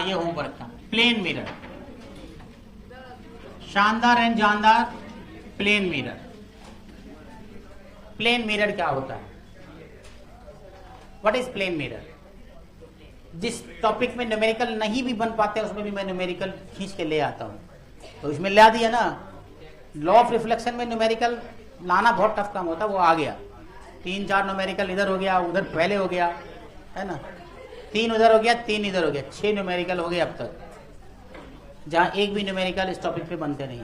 ये होमवर्क था। Plane mirror, शानदार एंड जानदार प्लेन मिरर। प्लेन मिरर क्या होता है? What is plane mirror? जिस टॉपिक में न्यूमेरिकल नहीं भी बन पाते उसमें भी मैं न्यूमेरिकल खींच के ले आता हूं। तो इसमें ला दिया ना, लॉ ऑफ रिफ्लेक्शन में न्यूमेरिकल लाना बहुत टफ काम होता है, वो आ गया। 3-4 न्यूमेरिकल इधर हो गया, उधर पहले हो गया, है ना, 3 उधर हो गया, 3 इधर हो गया, 6 न्यूमेरिकल हो गए अब तक, जहां एक भी न्यूमेरिकल इस टॉपिक पे बनते नहीं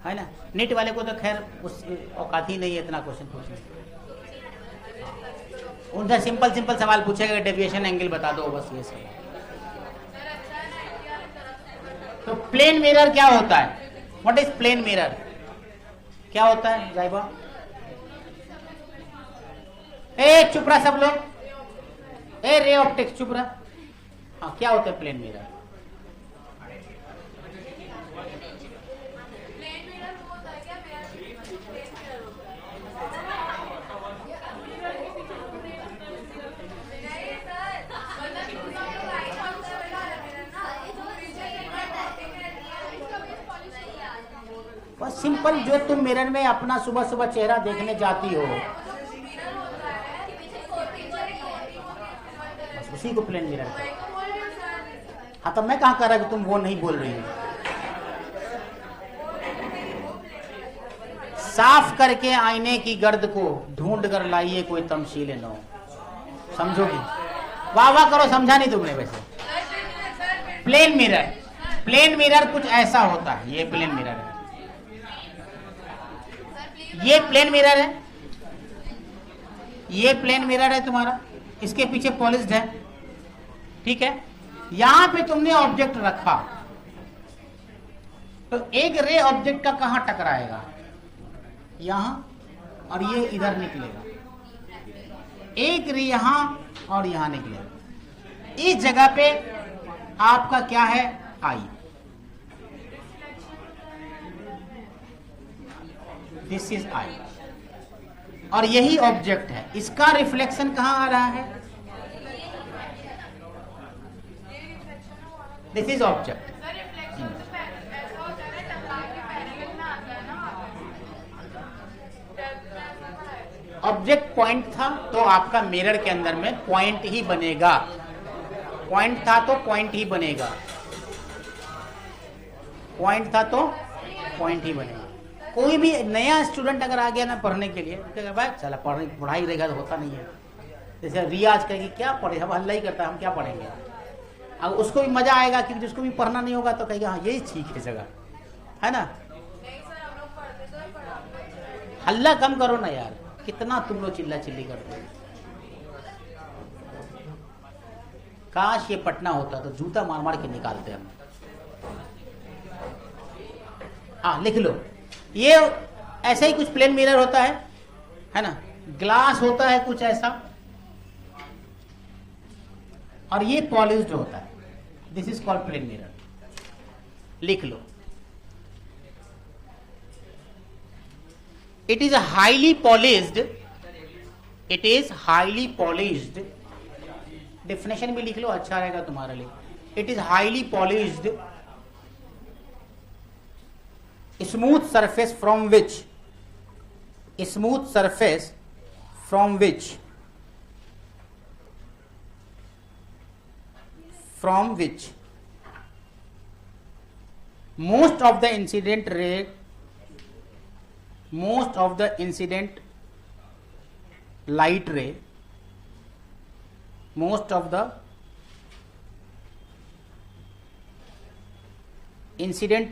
है ना। नीट वाले को तो खैर उस औकात ही नहीं है इतना क्वेश्चन पूछने। उनसे सिंपल सिंपल सवाल पूछेगा, डेविएशन एंगल बता दो, बस ये सब। तो प्लेन मिरर क्या होता है? What is plane mirror? क्या होता है जाइबा? ए चुप रहा सब लोग, ए रे ऑप्टिक्स चुप रहा। हाँ, क्या होता है प्लेन मिरर? बस सिंपल, जो तुम मिरर में अपना सुबह सुबह चेहरा देखने जाती हो, बस उसी को प्लेन मिरर कहते हैं। हाँ, तो मैं कहाँ कह रहा कि तुम वो नहीं बोल रही हो। साफ करके आईने की गर्द को ढूंढ कर लाइए कोई तमशील नौ। समझोगी? वाह वाह करो, समझा नहीं तुमने वैसे। प्लेन मिरर, प्लेन मिरर कुछ ऐसा होता है। ये प्लेन मिरर है, ये प्लेन मिरर है, ये प्लेन मिरर है तुम्हारा, इसके पीछे पॉलिश्ड है, ठीक है। यहां पे तुमने ऑब्जेक्ट रखा, तो एक रे ऑब्जेक्ट का कहां टकराएगा? यहां, और ये इधर निकलेगा। एक रे यहां और यहां निकलेगा। इस जगह पे आपका क्या है? आई। दिस इज आई, और यही ऑब्जेक्ट है। इसका रिफ्लेक्शन कहां आ रहा है? This is object. Object point था तो आपका मिरर के अंदर में पॉइंट ही बनेगा। पॉइंट था तो पॉइंट ही बनेगा, पॉइंट था तो पॉइंट ही बनेगा। कोई भी नया स्टूडेंट अगर आ गया ना पढ़ने के लिए, तो भाई चला पढ़ाई रहेगा तो होता नहीं है। जैसे रियाज कहेगी क्या पढ़े, हम हल्ला ही करता है, हम क्या पढ़ेंगे। अब उसको भी मजा आएगा कि जिसको भी पढ़ना नहीं होगा तो कहेगा हाँ यही ठीक है जगह, है ना। हल्ला कम करो ना यार, कितना तुम लोग चिल्ला चिल्ली करते हो। काश ये पटना होता तो जूता मार मार के निकालते हम। हाँ लिख लो, ये ऐसा ही कुछ प्लेन मिरर होता है ना। ग्लास होता है कुछ ऐसा, और ये पॉलिश्ड होता है। This is called plane mirror. लिख लो, it is highly polished, it is highly polished. Definition भी लिख लो, अच्छा रहेगा तुम्हारे लिए। It is highly polished smooth surface from which most of the incident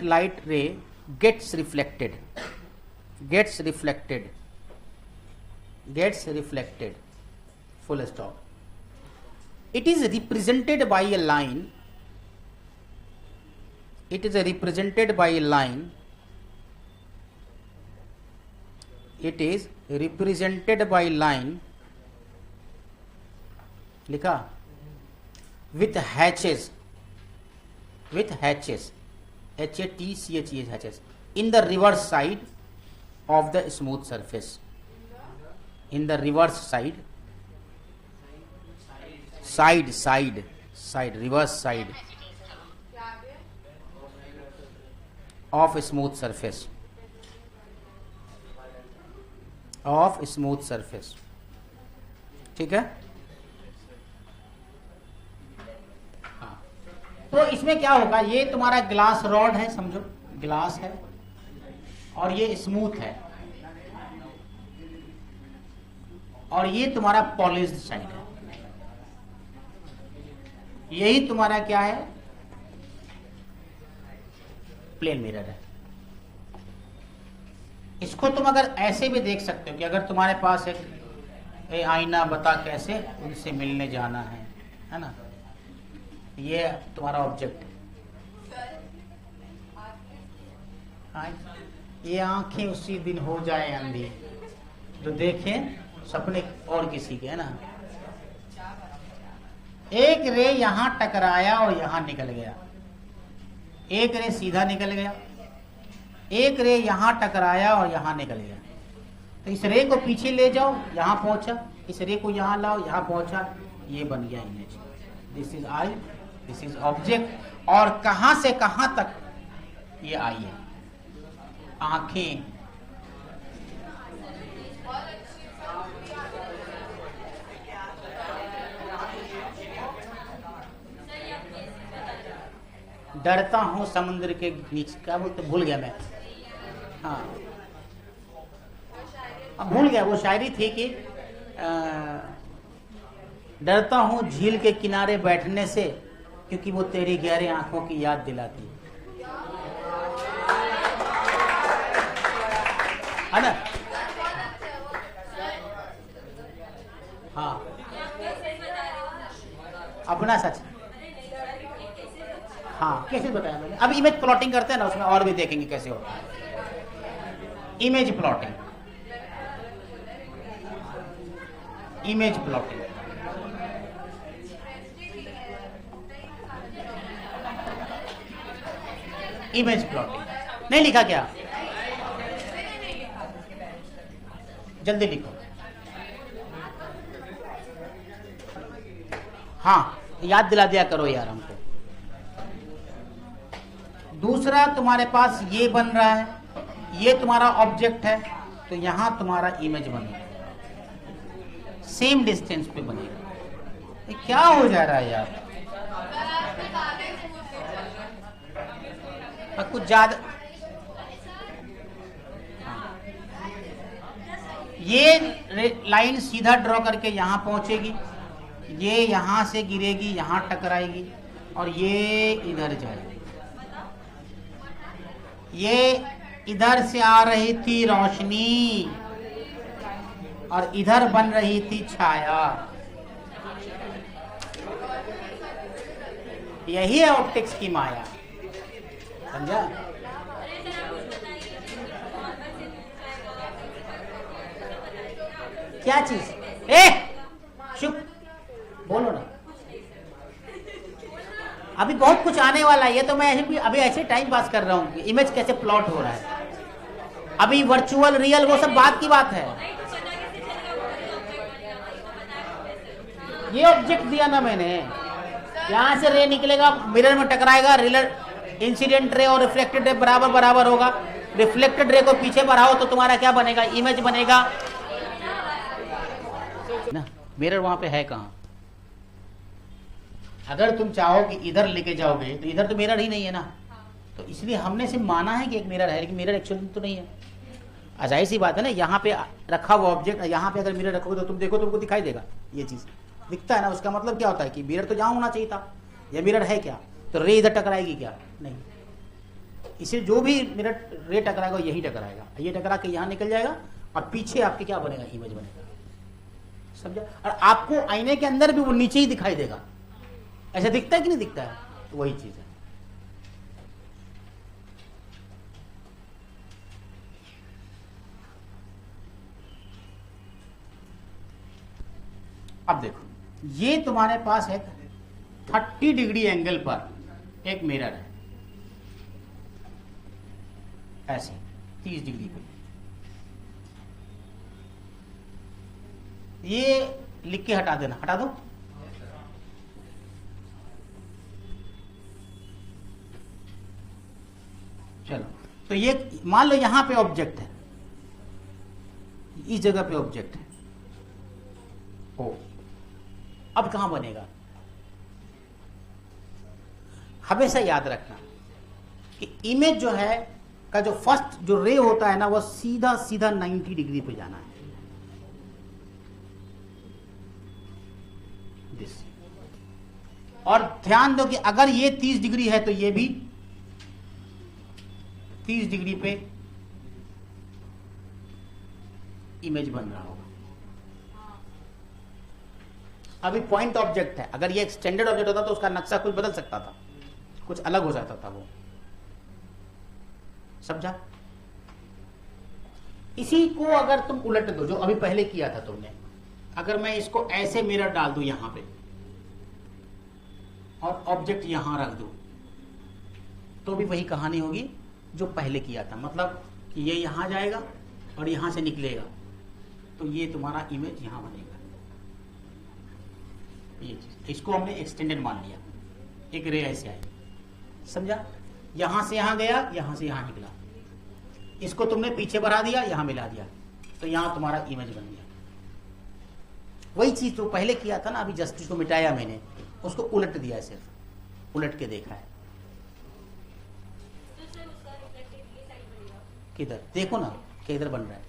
light ray gets reflected, full stop. It is represented by a line, लिखा, with hatches, HATCHES, in the reverse side of the smooth surface. In the reverse side, side, reverse side of smooth surface, of smooth surface. ठीक है। हाँ, तो इसमें क्या होगा, ये तुम्हारा ग्लास रॉड है, समझो ग्लास है और ये स्मूथ है और ये तुम्हारा पॉलिश्ड साइड है। यही तुम्हारा क्या है, प्लेन मिरर है। इसको तुम अगर ऐसे भी देख सकते हो कि अगर तुम्हारे पास एक आईना बता कैसे उनसे मिलने जाना है ना, ये तुम्हारा ऑब्जेक्ट है। ये आंखें उसी दिन हो जाए अंधी जो देखें सपने और किसी के, है ना। एक रे यहां टकराया और यहां निकल गया, एक रे सीधा निकल गया, एक रे यहां टकराया और यहां निकल गया। तो इस रे को पीछे ले जाओ, यहां पहुंचा, इस रे को यहां लाओ, यहां पहुंचा, ये बन गया image. This is I, this is object. और कहां से कहां तक ये आई है, आंखें, डरता हूं समुद्र के बीच, क्या बोलते, भूल गया मैं। हाँ, अब भूल गया, वो शायरी थी कि डरता हूं झील के किनारे बैठने से क्योंकि वो तेरी गहरे आंखों की याद दिलाती है ना। हाँ, अपना सच। हाँ, कैसे बताया मैंने, अब इमेज प्लॉटिंग करते हैं ना, उसमें और भी देखेंगे कैसे होता है image plotting. Image plotting, image plotting नहीं लिखा क्या, जल्दी लिखो। हाँ, याद दिला दिया करो यार हमको। दूसरा तुम्हारे पास ये बन रहा है, ये तुम्हारा ऑब्जेक्ट है, तो यहां तुम्हारा इमेज बनेगा, सेम डिस्टेंस पे बनेगा। ये क्या हो जा रहा है यार, कुछ ज्यादा। ये लाइन सीधा ड्रॉ करके यहां पहुंचेगी, ये यहां से गिरेगी, यहां टकराएगी और ये इधर जाएगी। ये इधर से आ रही थी रोशनी और इधर बन रही थी छाया। यही है ऑप्टिक्स की माया, समझा। क्या चीज, चुप बोलो ना, अभी बहुत कुछ आने वाला है। ये तो मैं अभी ऐसे टाइम पास कर रहा हूँ कि इमेज कैसे प्लॉट हो रहा है। अभी वर्चुअल रियल वो सब बात की बात है। ये ऑब्जेक्ट दिया ना मैंने, यहां से रे निकलेगा, मिरर में टकराएगा, इंसिडेंट रे और रिफ्लेक्टेड रे बराबर बराबर होगा। रिफ्लेक्टेड रे को पीछे बढ़ाओ तो तुम्हारा क्या बनेगा, इमेज बनेगा ना। मिरर वहां पे है कहाँ, अगर तुम चाहो कि इधर लेके जाओगे तो इधर तो मिरर ही नहीं है ना। तो इसलिए हमने सिर्फ माना है कि एक मिरर है, लेकिन मिरर एक्चुअली तो नहीं है। जाहिर सी बात है ना, यहाँ पे रखा हुआ ऑब्जेक्ट, यहाँ पे अगर मिरर रखोगे तो तुम देखो, तुमको दिखाई देगा, ये चीज दिखता है ना। उसका मतलब क्या होता है कि मिरर तो जहाँ होना चाहिए था, यह मिरर है क्या, तो रे इधर टकराएगी क्या, नहीं। इसे जो भी मिरर रे टकराएगा यही टकराएगा, ये टकरा के यहाँ निकल जाएगा और पीछे आपके क्या बनेगा, इमेज बनेगा, समझा। और आपको आईने के अंदर भी वो नीचे ही दिखाई देगा। ऐसा दिखता है कि नहीं दिखता है, तो वही चीज है। अब देखो, ये तुम्हारे पास है 30 डिग्री एंगल पर एक मिरर है, ऐसे 30 डिग्री पे। ये लिख के हटा देना, हटा दो। तो ये मान लो यहां पे ऑब्जेक्ट है, इस जगह पे ऑब्जेक्ट है ओ, अब कहां बनेगा? हमेशा याद रखना कि इमेज जो है का जो फर्स्ट जो रे होता है ना, वो सीधा सीधा 90 डिग्री पे जाना है। और ध्यान दो कि अगर ये 30 डिग्री है तो ये भी 30 डिग्री पे इमेज बन रहा होगा। अभी पॉइंट ऑब्जेक्ट है, अगर ये एक्सटेंडेड ऑब्जेक्ट होता तो उसका नक्शा कुछ बदल सकता था, कुछ अलग हो जाता था वो, समझा? इसी को अगर तुम उलट दो, जो अभी पहले किया था तुमने, अगर मैं इसको ऐसे मिरर डाल दूं यहां पे और ऑब्जेक्ट यहां रख दूं, तो भी वही कहानी होगी जो पहले किया था। मतलब कि ये यहां जाएगा और यहां से निकलेगा, तो ये तुम्हारा इमेज यहां बनेगा। ये चीज, इसको हमने एक्सटेंडेड मान लिया, एक रे ऐसे आई, समझा? यहां से यहां गया, यहां से यहां निकला, इसको तुमने पीछे बढ़ा दिया, यहां मिला दिया, तो यहां तुम्हारा इमेज बन गया। वही चीज जो पहले किया था ना, अभी जस्ट को मिटाया मैंने, उसको उलट दिया, सिर्फ उलट के देखा है। किधर देखो ना, किधर बन रहा है,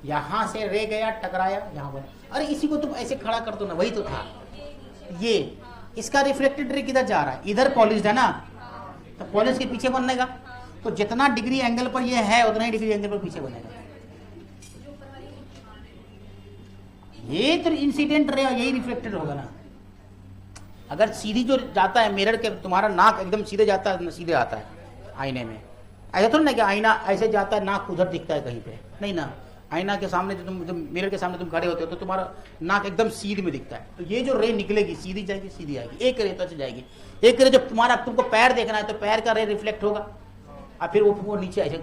यहां से रे गया, टकराया, यहां बना। अरे इसी को तुम ऐसे खड़ा कर दो ना, वही तो था ये। इसका रिफ्लेक्टेड रे किधर जा रहा है? इधर पॉलिश्ड है ना, तो पॉलिश के पीछे बनेगा, तो जितना डिग्री एंगल पर ये है उतना ही डिग्री एंगल पर पीछे बनेगा। ये तो इंसिडेंट रे, यही रिफ्लेक्टेड होगा ना। अगर सीधी जो जाता है मिरर के, तुम्हारा नाक एकदम सीधे जाता है, सीधे आता है आईने में, ऐसा थोड़ा ना कि आईना ऐसे जाता है, नाक उधर दिखता है कहीं पे, नहीं ना। आईना के सामने जो तुम मिरर के सामने तुम खड़े होते हो तो तुम्हारा नाक एकदम सीधे में दिखता है, तो ये जो रे निकलेगी सीधी जाएगी, सीधी आएगी, एक रे तो से जाएगी। एक रे जब तुम्हारा, तुमको पैर देखना है तो पैर का रे रिफ्लेक्ट होगा और फिर वो नीचे आएगा।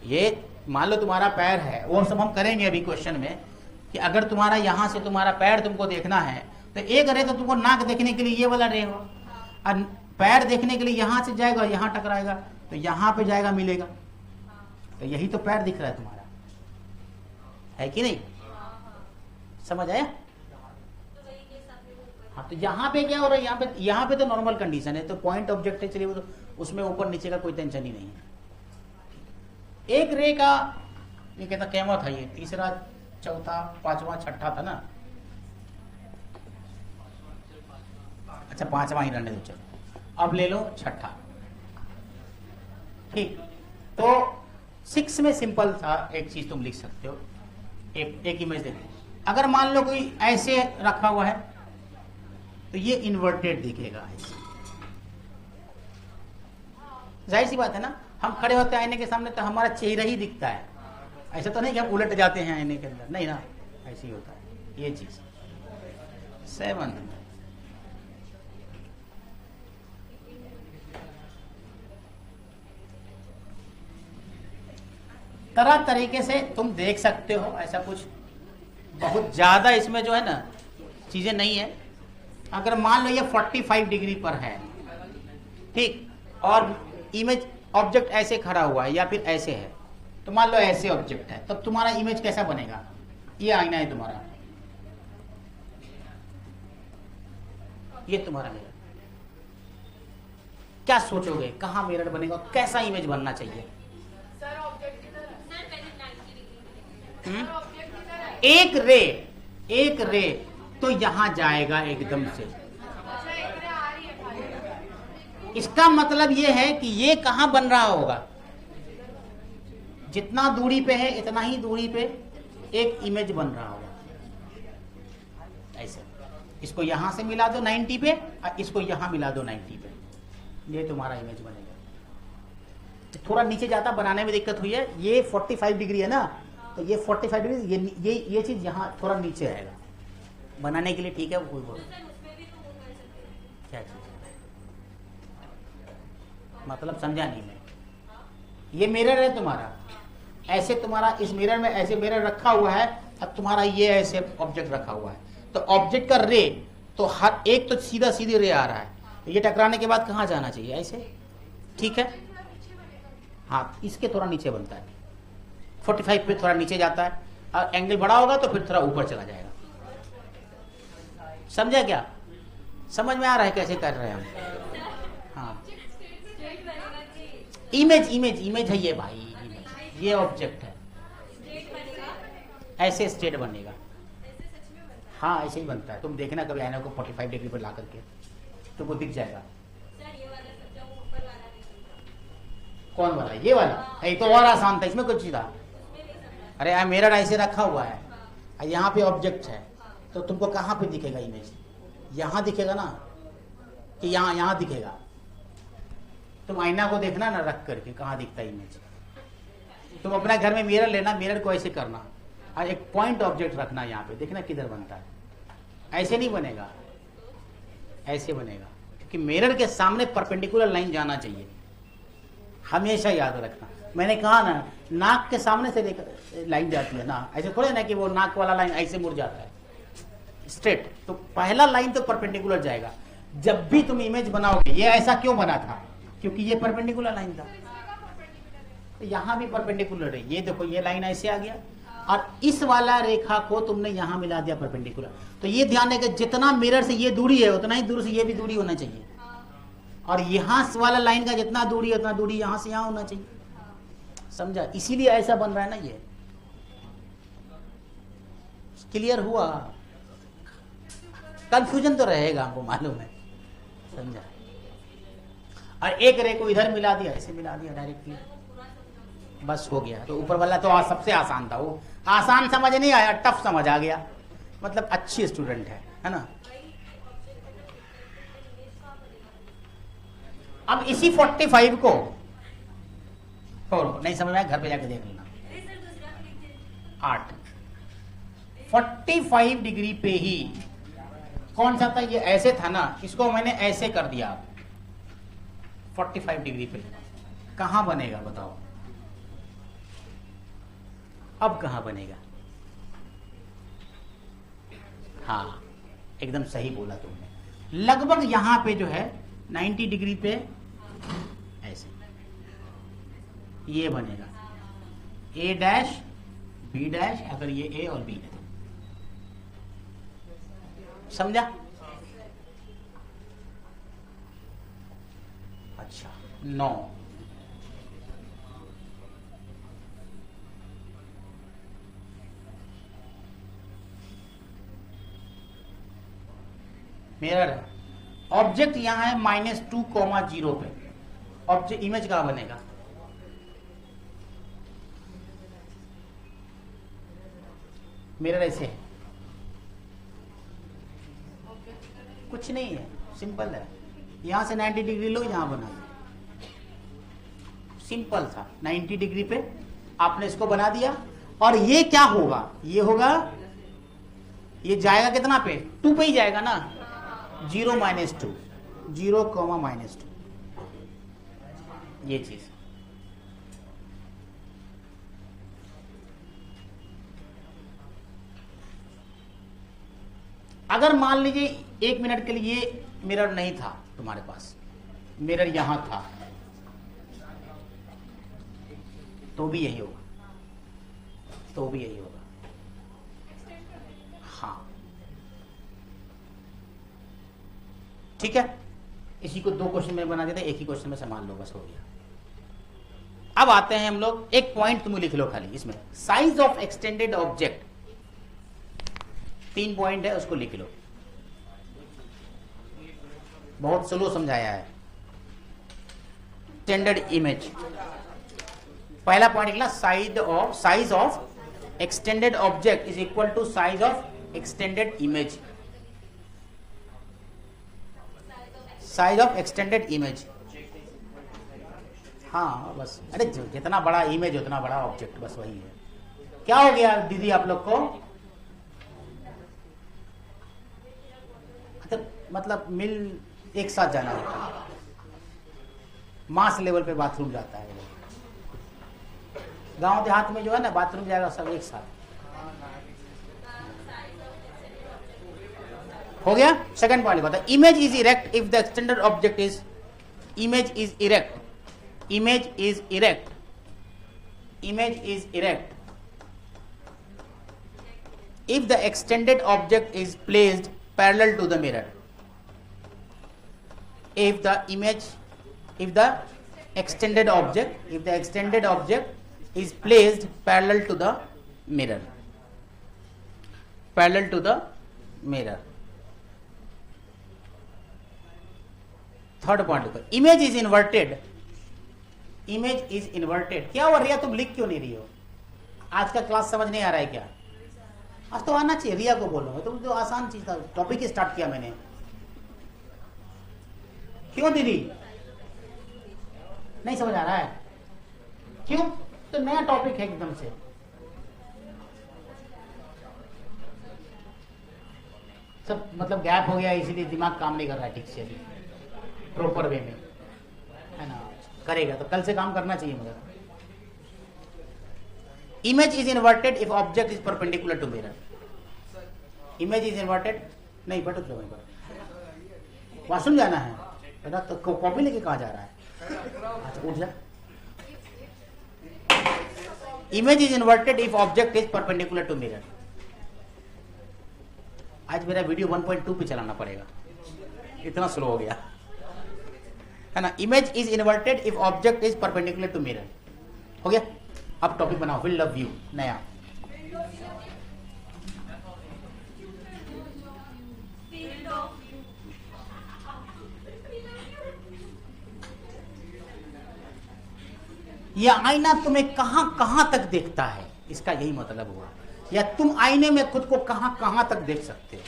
ये मान लो तुम्हारा पैर है, वो सब हम करेंगे अभी क्वेश्चन में, कि अगर तुम्हारा यहां से तुम्हारा पैर तुमको देखना है तो एक रे तो तुमको नाक देखने के लिए ये वाला रे हो, और पैर देखने के लिए यहां से जाएगा, यहां टकराएगा, तो यहां पे जाएगा, मिलेगा, तो यही तो पैर दिख रहा है तुम्हारा, है कि नहीं? समझ आया? हाँ, तो यहाँ पे क्या हो रहा है, यहाँ पे तो नॉर्मल कंडीशन है, तो पॉइंट ऑब्जेक्ट है, चलिए वो तो उसमें ऊपर नीचे का कोई टेंशन ही नहीं है। एक रे का ये कहता कैमरा था, ये तीसरा, चौथा, पांचवा, छठा था ना, अच्छा पांचवा ही रहने दो, चलो अब ले लो छठा, ठीक। तो 6 में सिंपल था, एक चीज तुम लिख सकते हो, एक इमेज देखो। अगर मान लो कोई ऐसे रखा हुआ है तो ये इन्वर्टेड दिखेगा, जाहिर सी बात है ना। हम खड़े होते हैं आईने के सामने तो हमारा चेहरा ही दिखता है, ऐसा तो नहीं कि हम उलट जाते हैं आईने के अंदर, नहीं ना, ऐसे ही होता है। ये चीज 7 तरह तरीके से तुम देख सकते हो, ऐसा कुछ बहुत ज्यादा इसमें जो है ना चीजें नहीं है। अगर मान लो ये 45 डिग्री पर है, ठीक, और इमेज ऑब्जेक्ट ऐसे खड़ा हुआ है या फिर ऐसे है, तो मान लो ऐसे ऑब्जेक्ट है, तब तुम्हारा इमेज कैसा बनेगा? ये आईना है तुम्हारा, ये तुम्हारा मिरर, क्या सोचोगे कहां मिरर बनेगा, कैसा इमेज बनना चाहिए? एक रे तो यहां जाएगा एकदम से, इसका मतलब यह है कि ये कहां बन रहा होगा, जितना दूरी पे है इतना ही दूरी पे एक इमेज बन रहा होगा, ऐसे। इसको यहां से मिला दो 90 पे और इसको यहां मिला दो 90 पे, ये तुम्हारा इमेज बनेगा। थोड़ा नीचे जाता, बनाने में दिक्कत हुई है, ये 45 डिग्री है ना, तो ये 45 डिग्री, ये चीज यहाँ थोड़ा नीचे आएगा, बनाने के लिए ठीक है। वो कोई क्या चीज मतलब समझा नहीं मैं। ये मिरर है तुम्हारा, ऐसे तुम्हारा इस मिरर में ऐसे मिरर रखा हुआ है, अब तुम्हारा ये ऐसे ऑब्जेक्ट रखा हुआ है, तो ऑब्जेक्ट का रे तो हर एक तो सीधा सीधी रे आ रहा है, तो ये टकराने के बाद कहाँ जाना चाहिए? ऐसे, ठीक है। हाँ, इसके थोड़ा नीचे बनता है, 45 पे थोड़ा नीचे जाता है, और एंगल बड़ा होगा तो फिर थोड़ा ऊपर चला जाएगा। समझा क्या? समझ में आ रहा है कैसे कर रहे हैं हम? हाँ, इमेज इमेज इमेज है ये भाई, इमेज ये ऑब्जेक्ट है, ऐसे स्ट्रेट बनेगा। हाँ, ऐसे ही बनता है। तुम देखना कभी आईना को 45 डिग्री पर ला करके, तुमको दिख जाएगा। कौन वाला? ये वाला? ये तो और आसान था, इसमें कुछ नहीं था। अरे मिरर ऐसे रखा हुआ है, यहाँ पे ऑब्जेक्ट है, तो तुमको कहाँ पे दिखेगा इमेज? यहाँ दिखेगा ना, कि यहाँ दिखेगा? तुम आईना को देखना ना रख करके, कहाँ दिखता है इमेज। तुम अपना घर में मिरर लेना, मिरर को ऐसे करना और एक पॉइंट ऑब्जेक्ट रखना यहाँ पे, देखना किधर बनता है। ऐसे नहीं बनेगा, ऐसे बनेगा, क्योंकि मिरर के सामने परपेंडिकुलर लाइन जाना चाहिए, हमेशा याद रखना। मैंने कहा ना, नाक के सामने से लाइन जाती है ना, ऐसे थोड़े ना कि वो नाक वाला लाइन ऐसे मुड़ जाता है स्ट्रेट। तो पहला लाइन तो परपेंडिकुलर जाएगा। जब भी तुम इमेज बनाओगे, ये ऐसा क्यों बना था? क्योंकि ये परपेंडिकुलर लाइन था। तो यहाँ भी परपेंडिकुलर है, ये देखो ये लाइन ऐसे आ गया, और इस वाला रेखा को तुमने यहाँ मिला दिया परपेंडिकुलर। तो ये ध्यान है कि जितना मिरर से ये दूरी है, उतना ही दूर से ये भी दूरी होना चाहिए, और यहाँ वाला लाइन का जितना दूरी है, उतना दूरी यहाँ से यहाँ होना चाहिए। समझा? इसीलिए ऐसा बन रहा है ना। ये क्लियर हुआ? कंफ्यूजन तो रहेगा, हमको मालूम है। समझा? और एक रे को इधर मिला दिया, ऐसे मिला दिया डायरेक्टली, बस हो गया। तो ऊपर वाला तो सबसे आसान था, वो आसान समझ नहीं आया, टफ समझ आ गया। मतलब अच्छी स्टूडेंट है ना। अब इसी 45 को नहीं समझ में, घर पे जाके देख लेना। 8 45 डिग्री पे ही कौन सा था? ये ऐसे था ना, इसको मैंने ऐसे कर दिया। 45 डिग्री पे कहां बनेगा बताओ? अब कहां बनेगा? हाँ, एकदम सही बोला तुमने। लगभग यहां पे जो है 90 डिग्री पे ऐसे ये बनेगा, ए डैश बी डैश, अगर ये ए और बी है। समझा? अच्छा, 9 मिरर है। ऑब्जेक्ट यहां है -2,0 पे। ऑब्जेक्ट इमेज कहां बनेगा? मिरर ऐसे है, कुछ नहीं है, सिंपल है। यहां से 90 डिग्री लो, यहां बना दो, सिंपल था। 90 डिग्री पे आपने इसको बना दिया, और ये क्या होगा? ये होगा, ये जाएगा कितना पे? 2 पे ही जाएगा ना। 0 -2, 0, -2, ये चीज। अगर मान लीजिए 1 मिनट के लिए मिरर नहीं था तुम्हारे पास, मिरर यहां था, तो भी यही होगा, तो भी यही होगा। हाँ, ठीक है। इसी को 2 क्वेश्चन में बना देते, एक ही क्वेश्चन में संभाल लो, बस हो गया। अब आते हैं हम लोग, एक पॉइंट तुम लिख लो खाली इसमें, size of extended object. 3 point है, उसको लिख लो। बहुत स्लो समझाया है। एक्सटेंडेड इमेज, पहला पॉइंट लिखना, size of extended object is equal to size of extended image. Size of extended image, हाँ बस। अरे जितना बड़ा इमेज उतना बड़ा ऑब्जेक्ट, बस वही है। क्या हो गया दीदी आप लोग को? मतलब मिल एक साथ जाना होता है, मास लेवल पे बाथरूम जाता है। गांव देहात में जो है ना, बाथरूम जाएगा सब एक साथ। हो गया। सेकंड पॉइंट बता, image is erect if the extended object is, image is erect image is erect if the extended object is placed parallel to the mirror. If the extended object is placed parallel to the mirror. Third point देखो, image is inverted. क्या हुआ रिया, तुम लिख क्यों नहीं रही हो? आज का क्लास समझ नहीं आ रहा है क्या? आज तो आना चाहिए. रिया को बोलो, तुम तो आसान चीज था, टॉपिक ही स्टार्ट किया मैंने. क्यों दीदी नहीं समझ आ रहा है? क्यों? तो नया टॉपिक है एकदम से. सब मतलब गैप हो गया, इसीलिए दिमाग काम नहीं कर रहा है ठीक से प्रॉपर वे में, है ना. करेगा तो कल से काम करना चाहिए. मगर image is inverted if object is perpendicular to mirror. Image is inverted नहीं, बट वॉशरूम जाना है बेटा, तो कॉपी लेके कहाँ जा रहा है? अच्छा उठ जा. Image is inverted if object is perpendicular to mirror. आज मेरा वीडियो 1.2 पे चलाना पड़ेगा, इतना स्लो हो गया है ना. Image is inverted if object is perpendicular to mirror. हो गया. अब टॉपिक बनाओ, फील्ड ऑफ व्यू नया. यह आईना तुम्हें कहां कहां तक देखता है, इसका यही मतलब हुआ. या तुम आईने में खुद को कहां कहां तक देख सकते हो.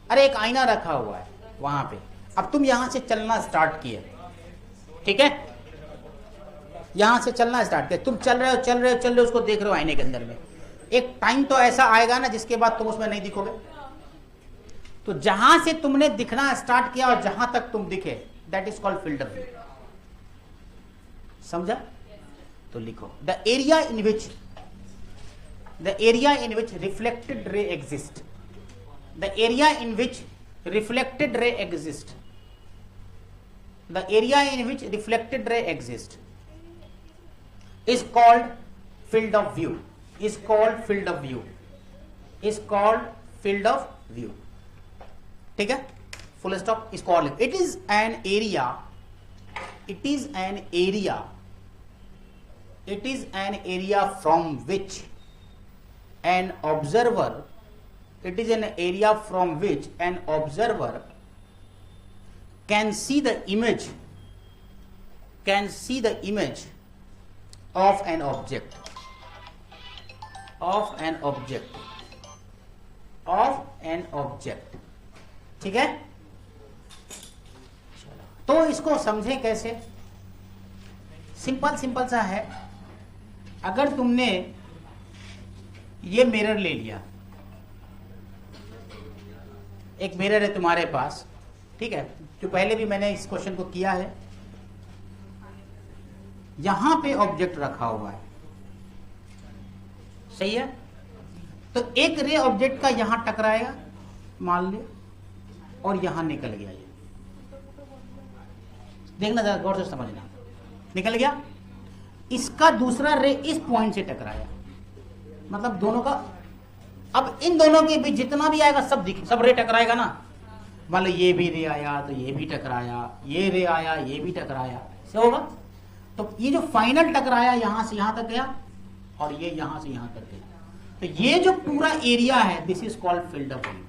अरे एक आईना रखा हुआ है वहां पे, अब तुम यहां से चलना स्टार्ट किए, ठीक है, यहां से चलना स्टार्ट किया, तुम चल रहे हो उसको देख रहे हो आईने के अंदर में. एक टाइम तो ऐसा आएगा ना जिसके बाद तुम उसमें नहीं दिखोगे. तो जहां से तुमने दिखना स्टार्ट किया और जहां तक तुम दिखे, that is called field of view. समझा? तो लिखो, the area in which reflected ray exist. The area in which reflected ray exist. The area in which reflected ray exist is called field of view. Is called field of view. Is called field of view. ठीक है? Full stop. is called. It is an area. It is an area. It is an area from which an observer, it is an area from which an observer can see the image of an object, ठीक है. तो इसको समझे कैसे? Simple सा है. अगर तुमने ये मिरर ले लिया, एक मिरर है तुम्हारे पास, ठीक है, जो पहले भी मैंने इस क्वेश्चन को किया है. यहां पे ऑब्जेक्ट रखा हुआ है, सही है. तो एक रे ऑब्जेक्ट का यहां टकराएगा मान लो, और यहां निकल गया. ये देखना जरा गौर से समझना. निकल गया, इसका दूसरा रे इस पॉइंट से टकराया, मतलब दोनों का. अब इन दोनों के बीच जितना भी आएगा सब रे टकराएगा ना. मान लो ये भी रे आया तो ये भी टकराया, ये रे आया ये भी टकराया, से होगा. तो ये जो फाइनल टकराया यहां से यहां तक गया, और ये यहां से यहां तक गया. तो ये जो पूरा एरिया है, this is called field of view.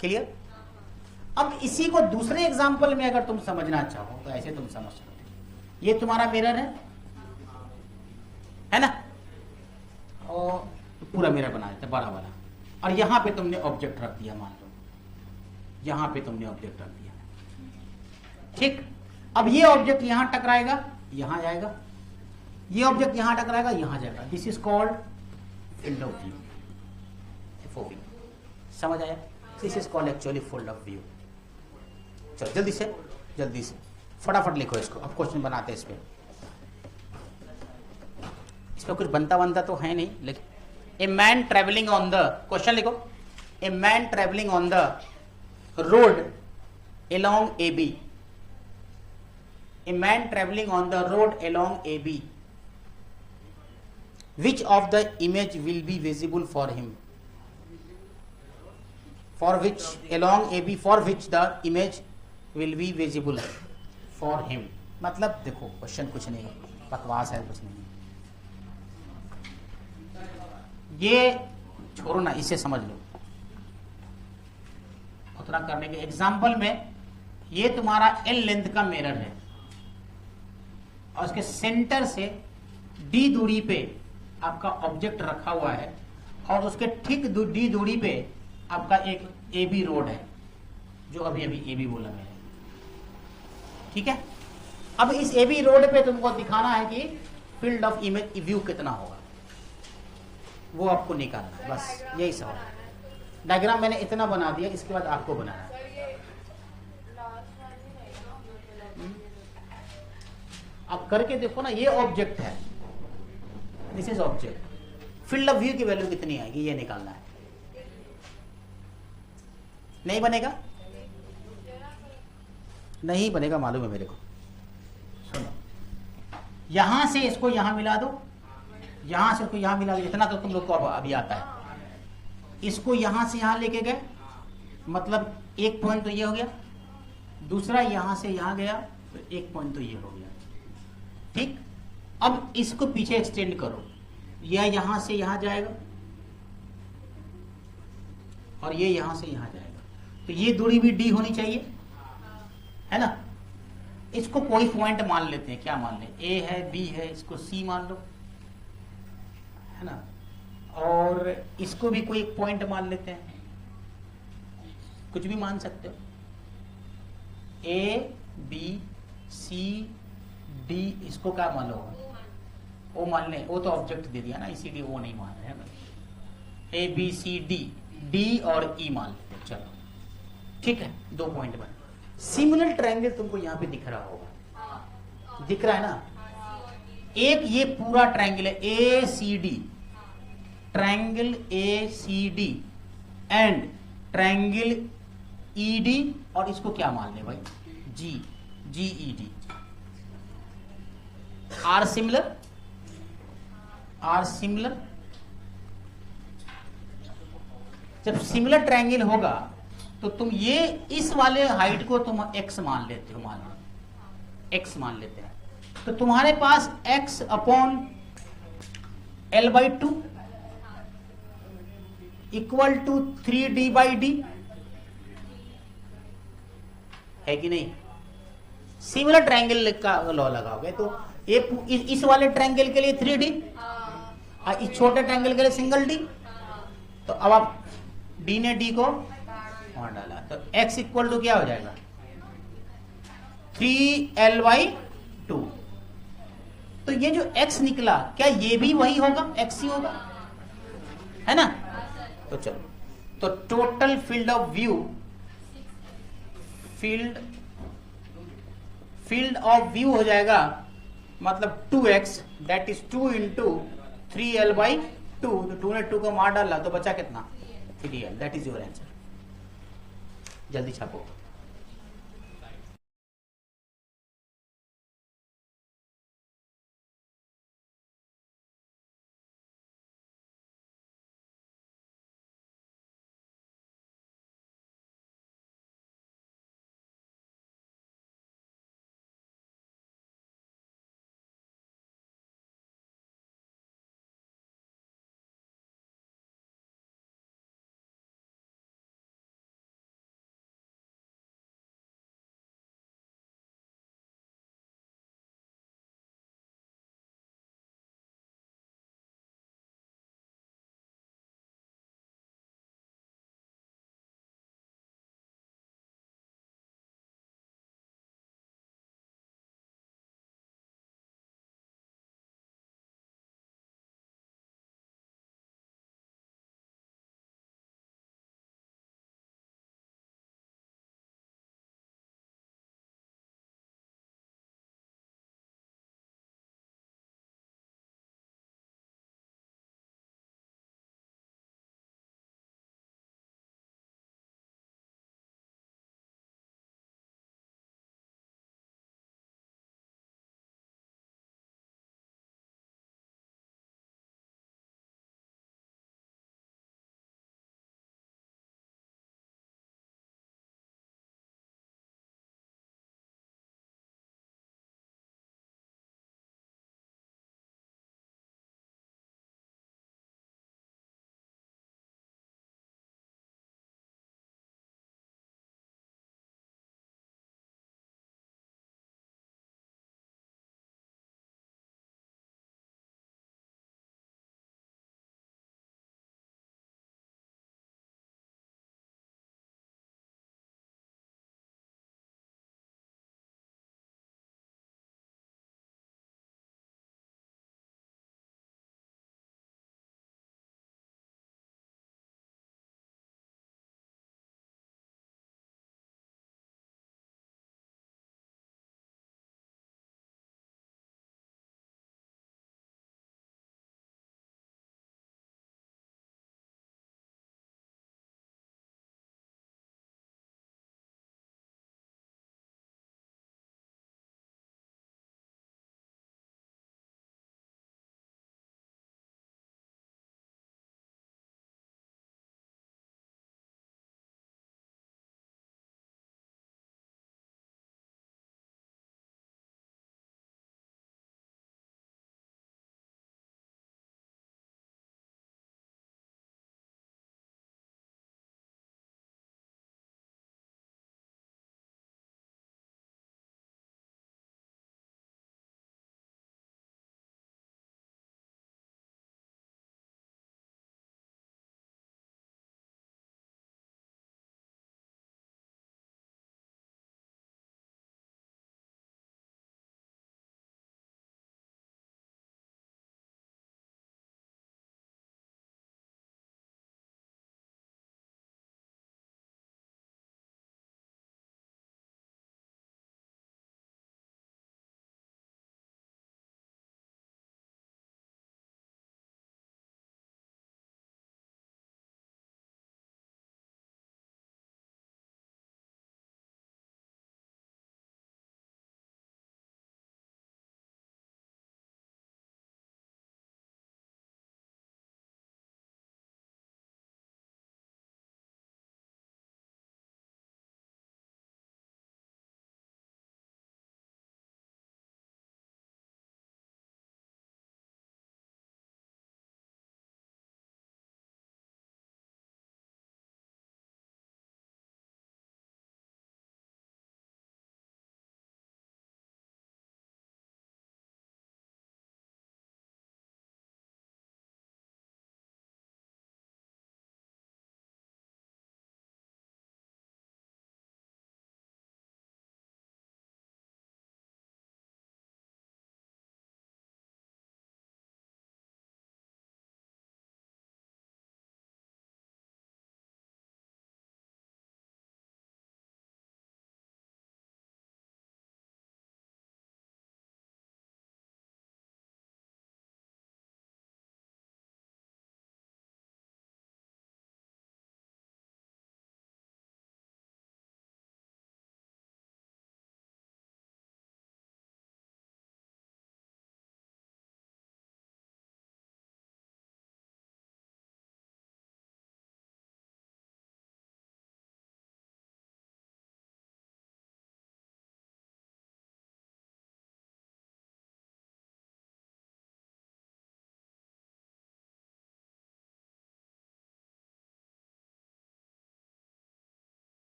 Clear? अब इसी को दूसरे एग्जांपल में अगर तुम समझना चाहो तो ऐसे तुम समझ सकते हो. ये तुम्हारा मिरर है ना, और पूरा मिरर बना देते बड़ा वाला, और यहां पे तुमने ऑब्जेक्ट रख दिया. मान लो यहां पे तुमने ऑब्जेक्ट रख दिया, ठीक. अब ये ऑब्जेक्ट यहां टकराएगा, यहां जाएगा, ये ऑब्जेक्ट यहां टकराएगा, यहां जाएगा. This is called field of view. FOV. समझ आया? This is called actually field of view. चलो जल्दी से फटाफट लिखो इसको. अब क्वेश्चन बनाते हैं इस पे कुछ बनता तो है नहीं, लेकिन a man travelling on the, question लिखो, a man travelling on the road along AB a man travelling on the road along A B, which of the image will be visible for him, for which along A B, for which the image will be visible for him. मतलब देखो question कुछ नहीं, बकवास है, कुछ नहीं, ये छोड़ो ना, इसे समझ लो। उतना करने के एग्जाम्पल में ये तुम्हारा एल लेंथ का मिरर है और उसके सेंटर से डी दूरी पे आपका ऑब्जेक्ट रखा हुआ है और उसके ठीक डी दूरी पे आपका एक ए बी रोड है, जो अभी अभी ए बी बोला मैंने, ठीक है। अब इस ए बी रोड पे तुमको दिखाना है कि फील्ड ऑफ इमेज व्यू कितना होगा, वो आपको निकालना है, बस यही सवाल है। डायग्राम मैंने इतना बना दिया, इसके बाद आपको बनाना है। आप करके देखो ना, ये ऑब्जेक्ट है, this is object, field of view की वैल्यू कितनी आएगी ये निकालना है। नहीं बनेगा, नहीं बनेगा, मालूम है मेरे को। सुनो, यहां से इसको यहां मिला दो, यहां से इसको यहां मिला दो, इतना तो तुम लोग को अभी आता है। इसको यहां से यहां लेके गए, मतलब एक पॉइंट तो ये हो गया, दूसरा यहां से यहां गया तो एक पॉइंट तो ये हो गया, ठीक। अब इसको पीछे एक्सटेंड करो, यह यहां से यहां जाएगा और ये यहां से यहां जाएगा, तो ये दूरी भी डी होनी चाहिए, है ना। इसको कोई पॉइंट मान लेते हैं, क्या मान ले, ए है, बी है, इसको सी मान लो, है ना, और इसको भी कोई एक पॉइंट मान लेते हैं, कुछ भी मान सकते हो, ए बी सी डी, इसको क्या मान लो, ओ मान ले, वो तो ऑब्जेक्ट दे दिया ना, इसीलिए वो नहीं मान रहे हैं, A B C D, D और ई मान लेते हैं, चलो ठीक है, 2 पॉइंट बने। सिमिलर ट्रायंगल तुमको यहां पे दिख रहा होगा, दिख रहा है ना, एक ये पूरा ट्रायंगल है A C D, triangle A C D and triangle E D, और इसको क्या मान ले भाई, G, G E D, are similar, are similar. जब सिमिलर ट्रायंगल होगा तो तुम ये इस वाले हाइट को तुम x मान लेते हो, मान लो x मान लेते हैं, तो तुम्हारे पास x upon l/2 equal to 3d/d है कि नहीं। सिमिलर ट्रायंगल का लॉ लगाओगे तो ये इस वाले ट्रायंगल के लिए 3d और इस छोटे ट्रायंगल के लिए सिंगल d, तो अब आप d ने d को वहां डाला तो x इक्वल टू क्या हो जाएगा, 3l/2। तो ये जो x निकला, क्या ये भी वही होगा, x ही होगा, है ना। तो चलो, तो total field of view, field of view हो जाएगा मतलब 2x, that is 2 into 3l/2, तो 2 ने 2 को मार डाला तो बचा कितना, 3l, that is your answer. जल्दी छापो।